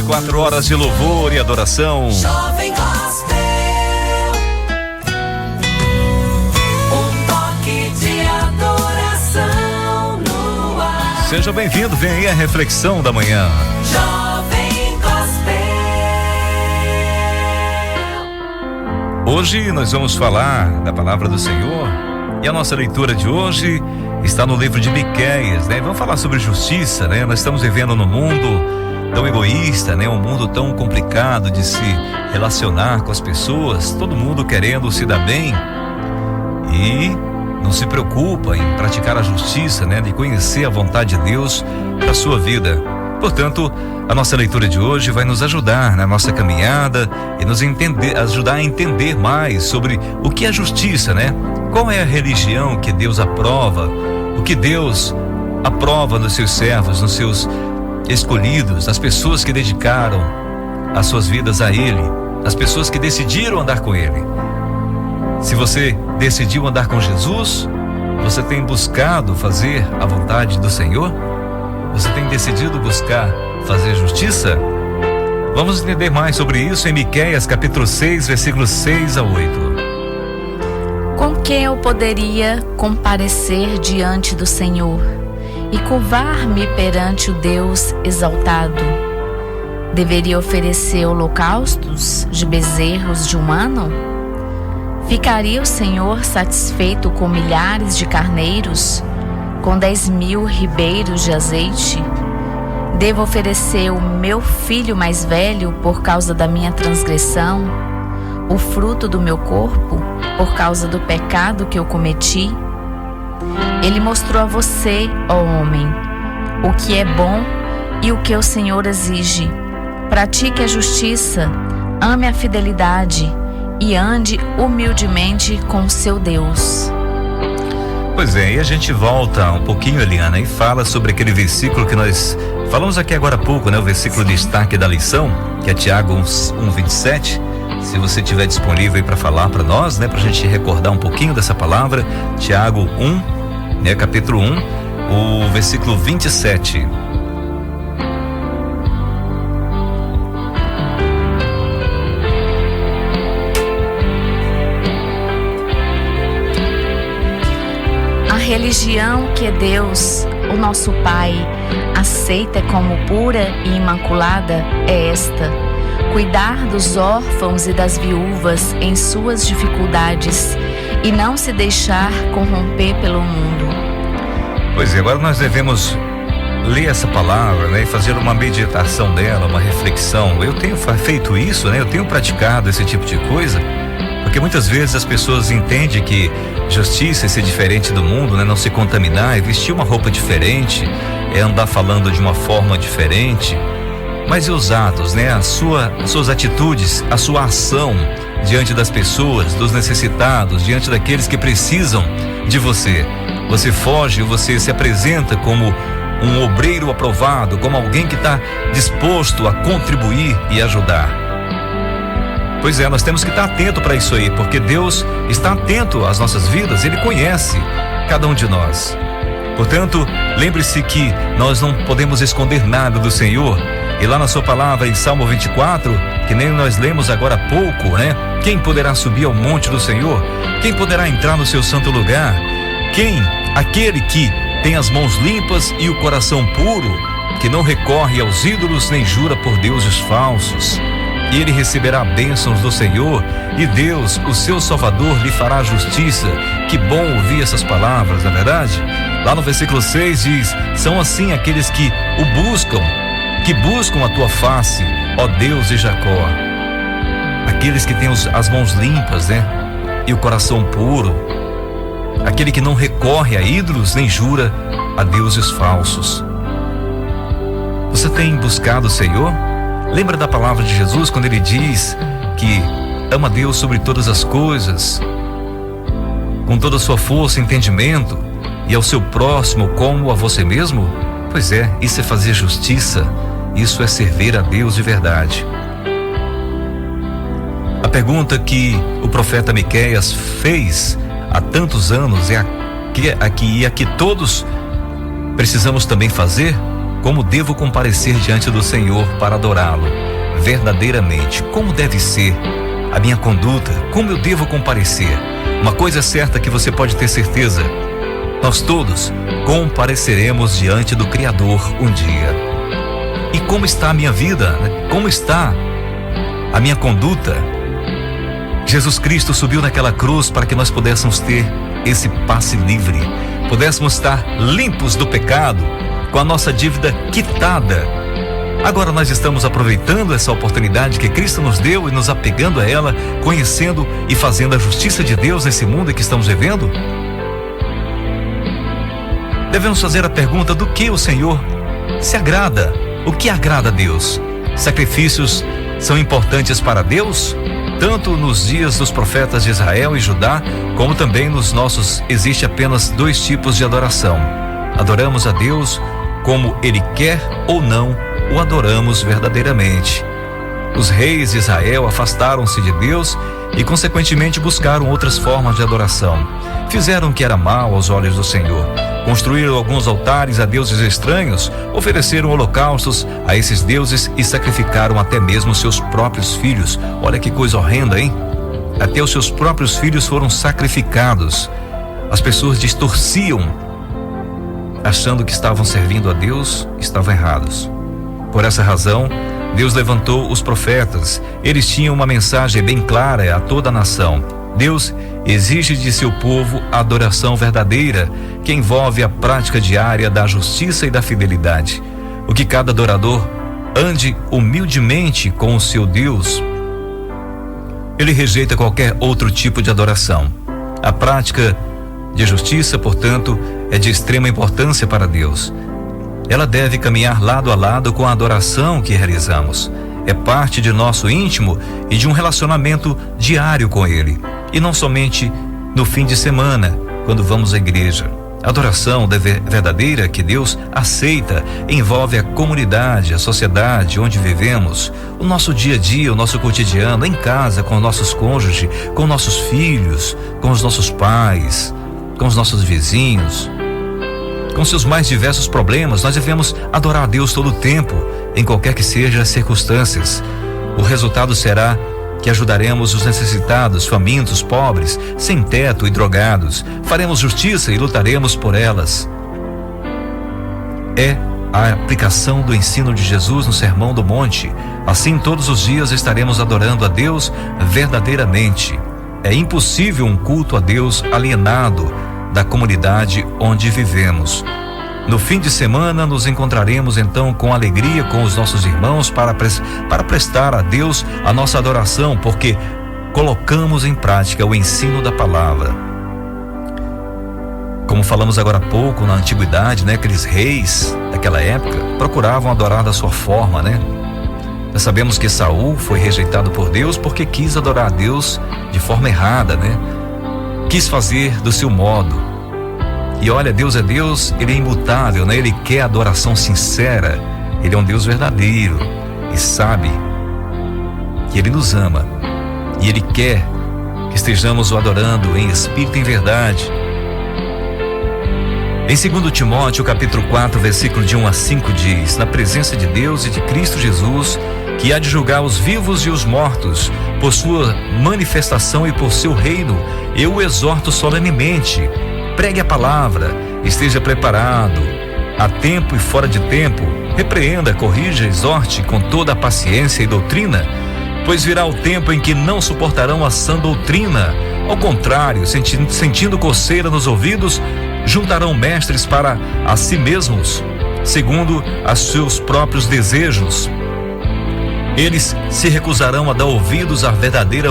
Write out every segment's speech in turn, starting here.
24 horas de louvor e adoração. Jovem Gospel, um toque de adoração no ar. Seja bem-vindo, vem aí a reflexão da manhã. Jovem Gospel. Hoje nós vamos falar da palavra do Senhor e a nossa leitura de hoje está no livro de Miqueias, né? Vamos falar sobre justiça, né? Nós estamos vivendo num mundo tão egoísta, né? Um mundo tão complicado de se relacionar com as pessoas, todo mundo querendo se dar bem e não se preocupa em praticar a justiça, né? De conhecer a vontade de Deus para a sua vida. Portanto, a nossa leitura de hoje vai nos ajudar na nossa caminhada e nos ajudar a entender mais sobre o que é justiça, né? Qual é a religião que Deus aprova, o que Deus aprova nos seus servos, nos seus escolhidos, as pessoas que dedicaram as suas vidas a Ele, as pessoas que decidiram andar com Ele. Se você decidiu andar com Jesus, você tem buscado fazer a vontade do Senhor? Você tem decidido buscar fazer justiça? Vamos entender mais sobre isso em Miqueias capítulo 6, versículos 6 a 8. Com quem eu poderia comparecer diante do Senhor e curvar-me perante o Deus exaltado? Deveria oferecer holocaustos de bezerros de um ano? Ficaria o Senhor satisfeito com milhares de carneiros, com 10.000 ribeiros de azeite? Devo oferecer o meu filho mais velho por causa da minha transgressão, o fruto do meu corpo por causa do pecado que eu cometi? Ele mostrou a você, ó homem, o que é bom e o que o Senhor exige. Pratique a justiça, ame a fidelidade e ande humildemente com seu Deus. Pois é, e a gente volta um pouquinho, Eliana, e fala sobre aquele versículo que nós falamos aqui agora há pouco, né? O versículo de destaque da lição, que é Tiago 1:27. Se você tiver disponível aí para falar para nós, né? Pra gente recordar um pouquinho dessa palavra, Tiago 1, né? Capítulo 1, o versículo 27. A religião que Deus, o nosso Pai, aceita como pura e imaculada é esta: cuidar dos órfãos e das viúvas em suas dificuldades e não se deixar corromper pelo mundo. Pois é, agora nós devemos ler essa palavra, né, e fazer uma meditação dela, uma reflexão. Eu tenho feito isso, né? Eu tenho praticado esse tipo de coisa, porque muitas vezes as pessoas entendem que justiça é ser diferente do mundo, né? Não se contaminar, é vestir uma roupa diferente, é andar falando de uma forma diferente. Mas e os atos, né? As suas atitudes, a sua ação diante das pessoas, dos necessitados, diante daqueles que precisam de você. Você foge, você se apresenta como um obreiro aprovado, como alguém que está disposto a contribuir e ajudar. Pois é, nós temos que estar atento para isso aí, porque Deus está atento às nossas vidas, Ele conhece cada um de nós. Portanto, lembre-se que nós não podemos esconder nada do Senhor. E lá na sua palavra, em Salmo 24, que nem nós lemos agora há pouco, né? Quem poderá subir ao monte do Senhor? Quem poderá entrar no seu santo lugar? Quem? Aquele que tem as mãos limpas e o coração puro, que não recorre aos ídolos nem jura por deuses falsos. E ele receberá bênçãos do Senhor, e Deus, o seu Salvador, lhe fará justiça. Que bom ouvir essas palavras, não é verdade? Lá no versículo 6 diz: são assim aqueles que buscam a tua face, ó Deus de Jacó. Aqueles que têm as mãos limpas, né? E o coração puro. Aquele que não recorre a ídolos nem jura a deuses falsos. Você tem buscado o Senhor? Lembra da palavra de Jesus quando Ele diz que ama Deus sobre todas as coisas, com toda a sua força e entendimento, e ao seu próximo como a você mesmo? Pois é, isso é fazer justiça, isso é servir a Deus de verdade. A pergunta que o profeta Miqueias fez há tantos anos é a que todos precisamos também fazer. como devo comparecer diante do Senhor para adorá-lo verdadeiramente, como deve ser a minha conduta, como eu devo comparecer. Uma coisa é certa que você pode ter certeza: nós todos compareceremos diante do Criador um dia. E como está a minha vida? Como está a minha conduta? Jesus Cristo subiu naquela cruz para que nós pudéssemos ter esse passe livre, pudéssemos estar limpos do pecado, com a nossa dívida quitada. Agora nós estamos aproveitando essa oportunidade que Cristo nos deu e nos apegando a ela, conhecendo e fazendo a justiça de Deus nesse mundo em que estamos vivendo? Devemos fazer a pergunta do que o Senhor se agrada. O que agrada a Deus? Sacrifícios são importantes para Deus? Tanto nos dias dos profetas de Israel e Judá, como também nos nossos, existe apenas dois tipos de adoração. Adoramos a Deus como Ele quer ou não o adoramos verdadeiramente. Os reis de Israel afastaram-se de Deus e consequentemente buscaram outras formas de adoração. Fizeram o que era mal aos olhos do Senhor. Construíram alguns altares a deuses estranhos, ofereceram holocaustos a esses deuses e sacrificaram até mesmo seus próprios filhos. Olha que coisa horrenda, hein? Até os seus próprios filhos foram sacrificados. As pessoas distorciam, achando que estavam servindo a Deus, estavam errados. Por essa razão, Deus levantou os profetas. Eles tinham uma mensagem bem clara a toda a nação. Deus exige de seu povo a adoração verdadeira, que envolve a prática diária da justiça e da fidelidade. O que cada adorador ande humildemente com o seu Deus, ele rejeita qualquer outro tipo de adoração. A prática de justiça, portanto, é de extrema importância para Deus. Ela deve caminhar lado a lado com a adoração que realizamos. É parte de nosso íntimo e de um relacionamento diário com Ele. E não somente no fim de semana, quando vamos à igreja. A adoração verdadeira que Deus aceita envolve a comunidade, a sociedade onde vivemos, o nosso dia a dia, o nosso cotidiano, em casa, com nossos cônjuges, com nossos filhos, com os nossos pais, com os nossos vizinhos. Com seus mais diversos problemas, nós devemos adorar a Deus todo o tempo, em qualquer que sejam as circunstâncias. O resultado será que ajudaremos os necessitados, famintos, pobres, sem teto e drogados. Faremos justiça e lutaremos por elas. É a aplicação do ensino de Jesus no Sermão do Monte. Assim, todos os dias estaremos adorando a Deus verdadeiramente. É impossível um culto a Deus alienado da comunidade onde vivemos. No fim de semana nos encontraremos então com alegria com os nossos irmãos para prestar a Deus a nossa adoração, porque colocamos em prática o ensino da palavra. Como falamos agora há pouco, na antiguidade, aqueles reis daquela época procuravam adorar da sua forma, Nós sabemos que Saul foi rejeitado por Deus porque quis adorar a Deus de forma errada, Quis fazer do seu modo. E olha, Deus é Deus, Ele é imutável, Ele quer adoração sincera. Ele é um Deus verdadeiro e sabe que Ele nos ama. E Ele quer que estejamos o adorando em espírito e em verdade. Em 2 Timóteo, capítulo 4, versículo de 1 a 5 diz: na presença de Deus e de Cristo Jesus, que há de julgar os vivos e os mortos, por sua manifestação e por seu reino, eu o exorto solenemente. Pregue a palavra, esteja preparado, a tempo e fora de tempo, repreenda, corrija, exorte com toda a paciência e doutrina, pois virá o tempo em que não suportarão a sã doutrina. Ao contrário, sentindo coceira nos ouvidos, juntarão mestres para a si mesmos, segundo a seus próprios desejos. Eles se recusarão a dar ouvidos à verdadeira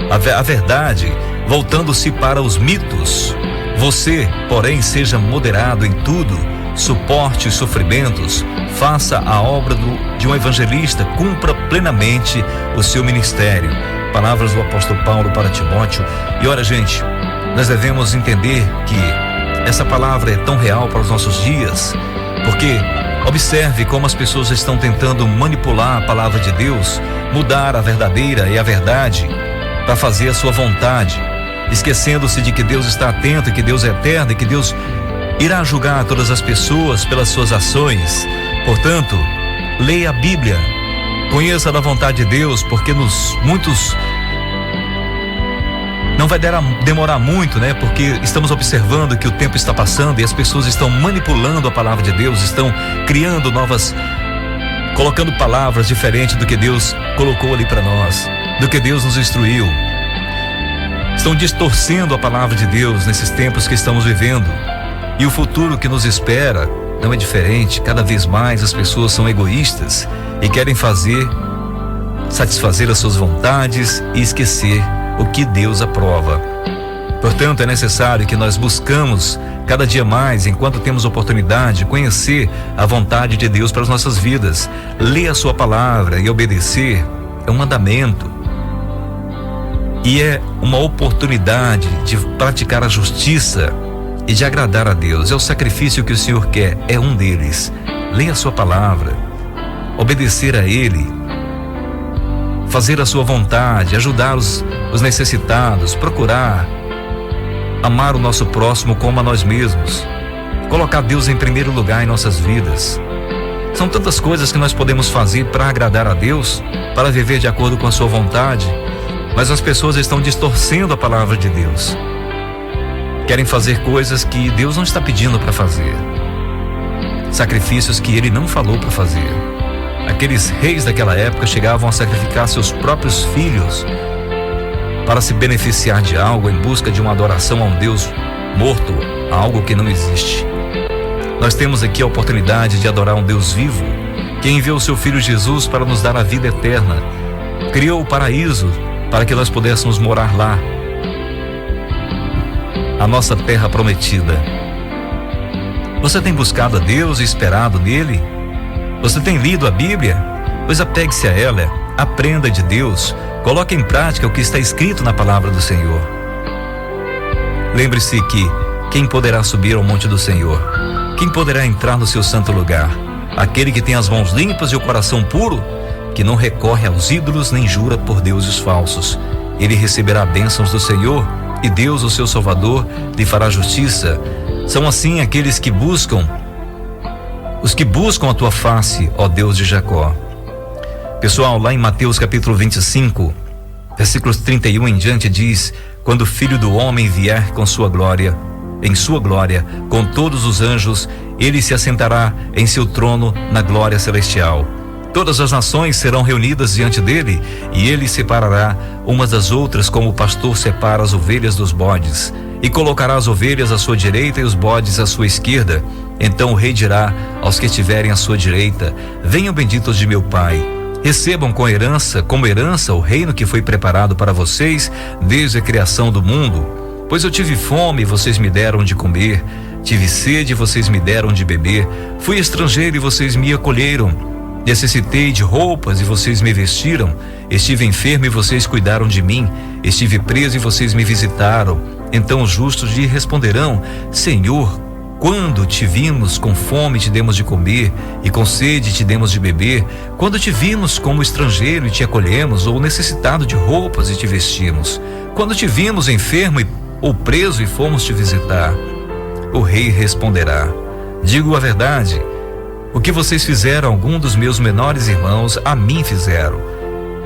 a verdade, voltando-se para os mitos. Você, porém, seja moderado em tudo, suporte os sofrimentos, faça a obra de um evangelista, cumpra plenamente o seu ministério. Palavras do apóstolo Paulo para Timóteo. E olha, gente, nós devemos entender que essa palavra é tão real para os nossos dias, porque observe como as pessoas estão tentando manipular a palavra de Deus, mudar a verdadeira e a verdade para fazer a sua vontade, esquecendo-se de que Deus está atento, que Deus é eterno e que Deus irá julgar todas as pessoas pelas suas ações. Portanto, leia a Bíblia, conheça da vontade de Deus, porque muitos não vai demorar muito, né? Porque estamos observando que o tempo está passando e as pessoas estão manipulando a palavra de Deus, estão criando colocando palavras diferentes do que Deus colocou ali para nós, do que Deus nos instruiu. Estão distorcendo a palavra de Deus nesses tempos que estamos vivendo. E o futuro que nos espera não é diferente. Cada vez mais as pessoas são egoístas e querem satisfazer as suas vontades e esquecer o que Deus aprova. Portanto, é necessário que nós buscamos cada dia mais, enquanto temos oportunidade, conhecer a vontade de Deus para as nossas vidas. Ler a sua palavra e obedecer é um mandamento. E é uma oportunidade de praticar a justiça e de agradar a Deus. É o sacrifício que o Senhor quer, é um deles. Leia a sua palavra, obedecer a Ele, fazer a sua vontade, ajudar os necessitados, procurar amar o nosso próximo como a nós mesmos, colocar Deus em primeiro lugar em nossas vidas. São tantas coisas que nós podemos fazer para agradar a Deus, para viver de acordo com a sua vontade, mas as pessoas estão distorcendo a palavra de Deus. Querem fazer coisas que Deus não está pedindo para fazer, sacrifícios que Ele não falou para fazer. Aqueles reis daquela época chegavam a sacrificar seus próprios filhos para se beneficiar de algo, em busca de uma adoração a um Deus morto, a algo que não existe. Nós temos aqui a oportunidade de adorar um Deus vivo, que enviou o seu Filho Jesus para nos dar a vida eterna, criou o paraíso para que nós pudéssemos morar lá, a nossa terra prometida. Você tem buscado a Deus e esperado nele? Você tem lido a Bíblia? Pois apegue-se a ela, aprenda de Deus, coloque em prática o que está escrito na palavra do Senhor. Lembre-se que quem poderá subir ao monte do Senhor? Quem poderá entrar no seu santo lugar? Aquele que tem as mãos limpas e o coração puro, que não recorre aos ídolos nem jura por deuses falsos. Ele receberá bênçãos do Senhor e Deus, o seu Salvador, lhe fará justiça. São assim aqueles que buscam, os que buscam a tua face, ó Deus de Jacó. Pessoal, lá em Mateus capítulo 25, versículos 31 em diante diz: quando o Filho do Homem vier com sua glória, em sua glória, com todos os anjos, ele se assentará em seu trono na glória celestial. Todas as nações serão reunidas diante dele, e ele separará umas das outras, como o pastor separa as ovelhas dos bodes, e colocará as ovelhas à sua direita e os bodes à sua esquerda. Então o rei dirá aos que estiverem à sua direita: venham benditos de meu Pai, recebam como herança o reino que foi preparado para vocês desde a criação do mundo. Pois eu tive fome e vocês me deram de comer, tive sede e vocês me deram de beber, fui estrangeiro e vocês me acolheram, necessitei de roupas e vocês me vestiram, estive enfermo e vocês cuidaram de mim, estive preso e vocês me visitaram. Então os justos lhe responderão: Senhor, quando te vimos com fome te demos de comer, e com sede te demos de beber? Quando te vimos como estrangeiro e te acolhemos, ou necessitado de roupas e te vestimos? Quando te vimos enfermo ou preso e fomos te visitar? O rei responderá: digo a verdade, o que vocês fizeram a algum dos meus menores irmãos, a mim fizeram.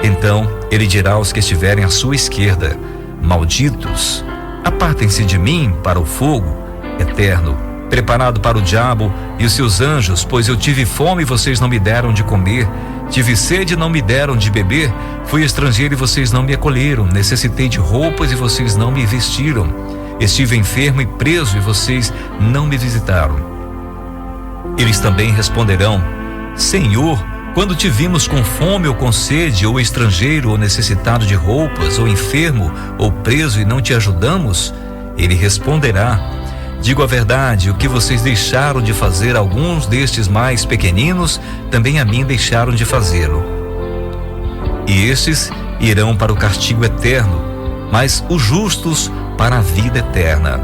Então ele dirá aos que estiverem à sua esquerda: malditos, apartem-se de mim para o fogo eterno, preparado para o diabo e os seus anjos, pois eu tive fome e vocês não me deram de comer, tive sede e não me deram de beber, fui estrangeiro e vocês não me acolheram, necessitei de roupas e vocês não me vestiram, estive enfermo e preso e vocês não me visitaram. Eles também responderão: Senhor, quando te vimos com fome ou com sede, ou estrangeiro ou necessitado de roupas, ou enfermo ou preso e não te ajudamos? Ele responderá: digo a verdade, o que vocês deixaram de fazer a alguns destes mais pequeninos, também a mim deixaram de fazê-lo. E estes irão para o castigo eterno, mas os justos para a vida eterna.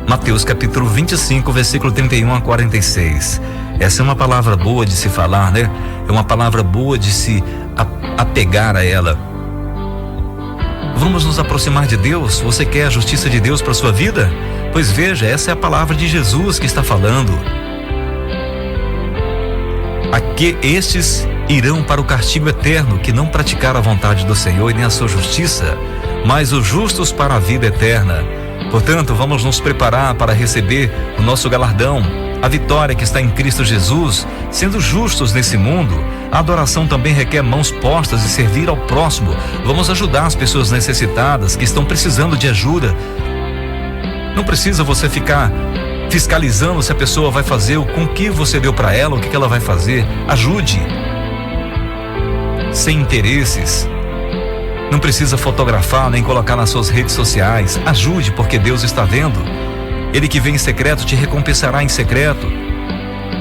Mateus capítulo 25, versículo 31 a 46. Essa é uma palavra boa de se falar, né? É uma palavra boa de se apegar a ela. Vamos nos aproximar de Deus? Você quer a justiça de Deus para sua vida? Pois veja, essa é a palavra de Jesus que está falando. Aqui estes irão para o castigo eterno, que não praticaram a vontade do Senhor e nem a sua justiça, mas os justos para a vida eterna. Portanto, vamos nos preparar para receber o nosso galardão, a vitória que está em Cristo Jesus. Sendo justos nesse mundo, a adoração também requer mãos postas e servir ao próximo. Vamos ajudar as pessoas necessitadas que estão precisando de ajuda. Não precisa você ficar fiscalizando se a pessoa vai fazer com o que você deu para ela, o que ela vai fazer. Ajude. Sem interesses. Não precisa fotografar nem colocar nas suas redes sociais. Ajude, porque Deus está vendo. Ele que vem em secreto te recompensará em secreto.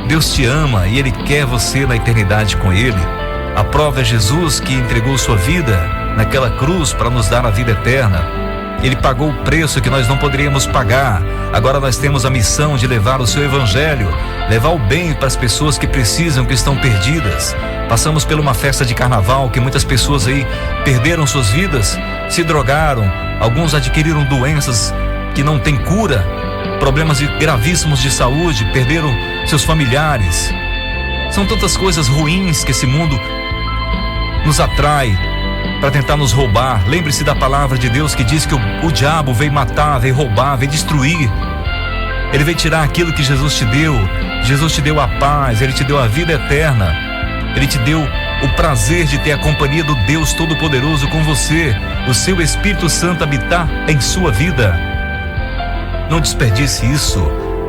Deus te ama e Ele quer você na eternidade com Ele. A prova é Jesus, que entregou sua vida naquela cruz para nos dar a vida eterna. Ele pagou o preço que nós não poderíamos pagar. Agora nós temos a missão de levar o seu evangelho, levar o bem para as pessoas que precisam, que estão perdidas. Passamos por uma festa de carnaval que muitas pessoas aí perderam suas vidas, se drogaram, alguns adquiriram doenças que não têm cura, problemas gravíssimos de saúde, perderam seus familiares. São tantas coisas ruins que esse mundo nos atrai para tentar nos roubar. Lembre-se da palavra de Deus que diz que o diabo veio matar, veio roubar, veio destruir. Ele veio tirar aquilo que Jesus te deu. Jesus te deu a paz, Ele te deu a vida eterna. Ele te deu o prazer de ter a companhia do Deus Todo-Poderoso com você, o seu Espírito Santo habitar em sua vida. Não desperdice isso.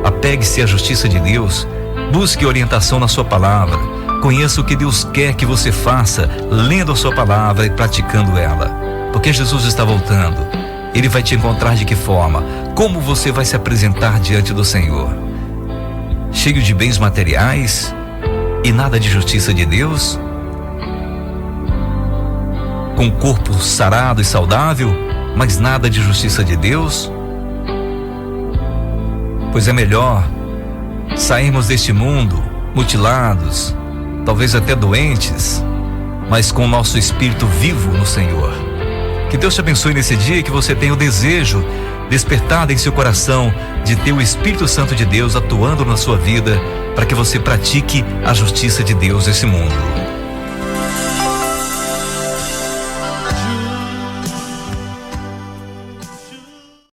Apegue-se à justiça de Deus. Busque orientação na sua palavra. Conheça o que Deus quer que você faça, lendo a sua palavra e praticando ela. Porque Jesus está voltando. Ele vai te encontrar de que forma? Como você vai se apresentar diante do Senhor? Cheio de bens materiais e nada de justiça de Deus? Com o corpo sarado e saudável, mas nada de justiça de Deus? Pois é melhor sairmos deste mundo mutilados, talvez até doentes, mas com o nosso espírito vivo no Senhor. Que Deus te abençoe nesse dia, que você tenha o desejo despertado em seu coração de ter o Espírito Santo de Deus atuando na sua vida, para que você pratique a justiça de Deus nesse mundo.